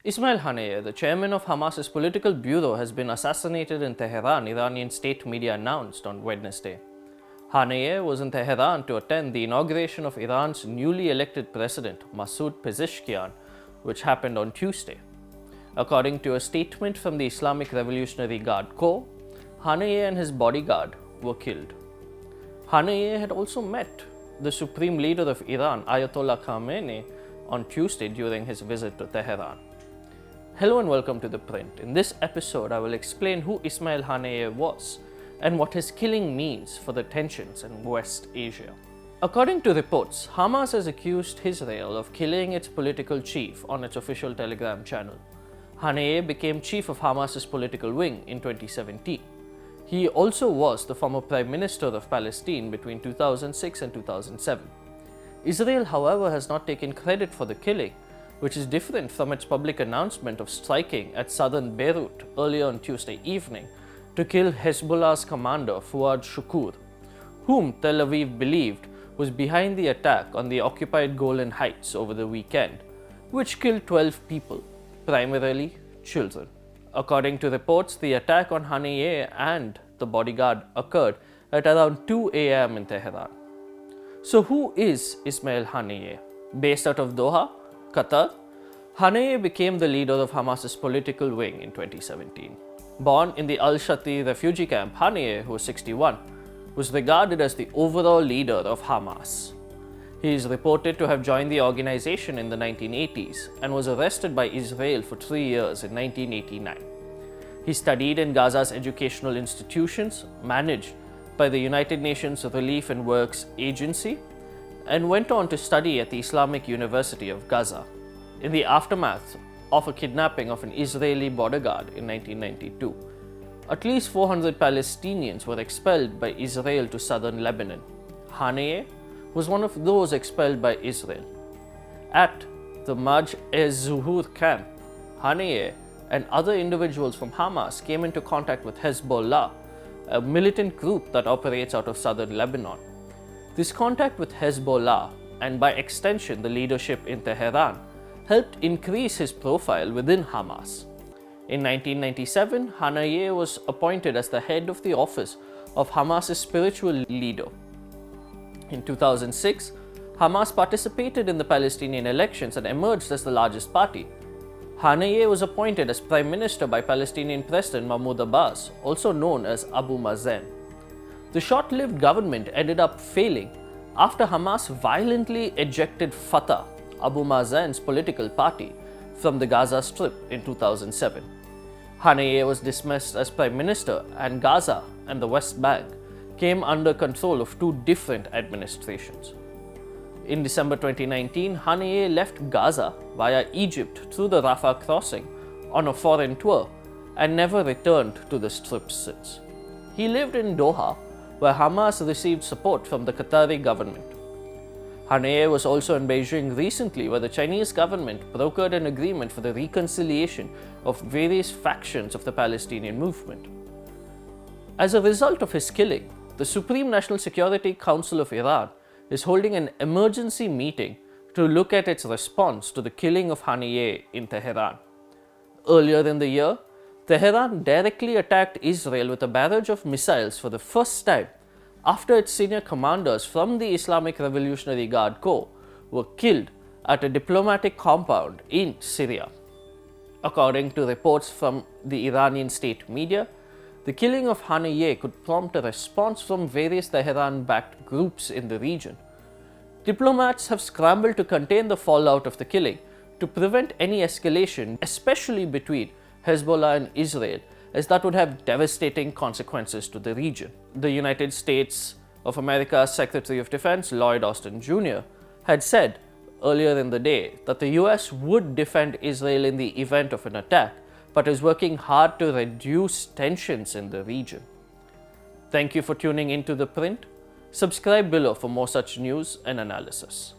Ismail Haniyeh, the chairman of Hamas's political bureau, has been assassinated in Tehran, Iranian state media announced on Wednesday. Haniyeh was in Tehran to attend the inauguration of Iran's newly elected president, Masoud Pezeshkian, which happened on Tuesday. According to a statement from the Islamic Revolutionary Guard Corps, Haniyeh and his bodyguard were killed. Haniyeh had also met the supreme leader of Iran, Ayatollah Khamenei, on Tuesday during his visit to Tehran. Hello and welcome to The Print. In this episode, I will explain who Ismail Haniyeh was and what his killing means for the tensions in West Asia. According to reports, Hamas has accused Israel of killing its political chief on its official Telegram channel. Haniyeh became chief of Hamas's political wing in 2017. He also was the former Prime Minister of Palestine between 2006 and 2007. Israel, however, has not taken credit for the killing, which is different from its public announcement of striking at southern Beirut earlier on Tuesday evening to kill Hezbollah's commander Fuad Shukur, whom Tel Aviv believed was behind the attack on the occupied Golan Heights over the weekend, which killed 12 people, primarily children. According to reports, the attack on Haniyeh and the bodyguard occurred at around 2 a.m. in Tehran. So who is Ismail Haniyeh? Based out of Doha, Qatar, Haniyeh became the leader of Hamas's political wing in 2017. Born in the Al-Shati refugee camp, Haniyeh, who was 61, was regarded as the overall leader of Hamas. He is reported to have joined the organization in the 1980s and was arrested by Israel for 3 years in 1989. He studied in Gaza's educational institutions, managed by the United Nations Relief and Works Agency, and went on to study at the Islamic University of Gaza. In the aftermath of a kidnapping of an Israeli bodyguard in 1992, at least 400 Palestinians were expelled by Israel to southern Lebanon. Haniyeh was one of those expelled by Israel. At the Majd-ez-Zuhur camp, Haniyeh and other individuals from Hamas came into contact with Hezbollah, a militant group that operates out of southern Lebanon. This contact with Hezbollah, and by extension the leadership in Tehran, helped increase his profile within Hamas. In 1997, Haniyeh was appointed as the head of the office of Hamas's spiritual leader. In 2006, Hamas participated in the Palestinian elections and emerged as the largest party. Haniyeh was appointed as Prime Minister by Palestinian President Mahmoud Abbas, also known as Abu Mazen. The short-lived government ended up failing after Hamas violently ejected Fatah, Abu Mazen's political party, from the Gaza Strip in 2007. Haniyeh was dismissed as Prime Minister, and Gaza and the West Bank came under control of two different administrations. In December 2019, Haniyeh left Gaza via Egypt through the Rafah crossing on a foreign tour and never returned to the Strip since. He lived in Doha, where Hamas received support from the Qatari government. Haniyeh was also in Beijing recently, where the Chinese government brokered an agreement for the reconciliation of various factions of the Palestinian movement. As a result of his killing, the Supreme National Security Council of Iran is holding an emergency meeting to look at its response to the killing of Haniyeh in Tehran. Earlier in the year, Tehran directly attacked Israel with a barrage of missiles for the first time after its senior commanders from the Islamic Revolutionary Guard Corps were killed at a diplomatic compound in Syria. According to reports from the Iranian state media, the killing of Haniyeh could prompt a response from various Tehran-backed groups in the region. Diplomats have scrambled to contain the fallout of the killing to prevent any escalation, especially between Hezbollah and Israel, as that would have devastating consequences to the region. The United States of America's Secretary of Defense, Lloyd Austin Jr., had said earlier in the day that the US would defend Israel in the event of an attack, but is working hard to reduce tensions in the region. Thank you for tuning into The Print. Subscribe below for more such news and analysis.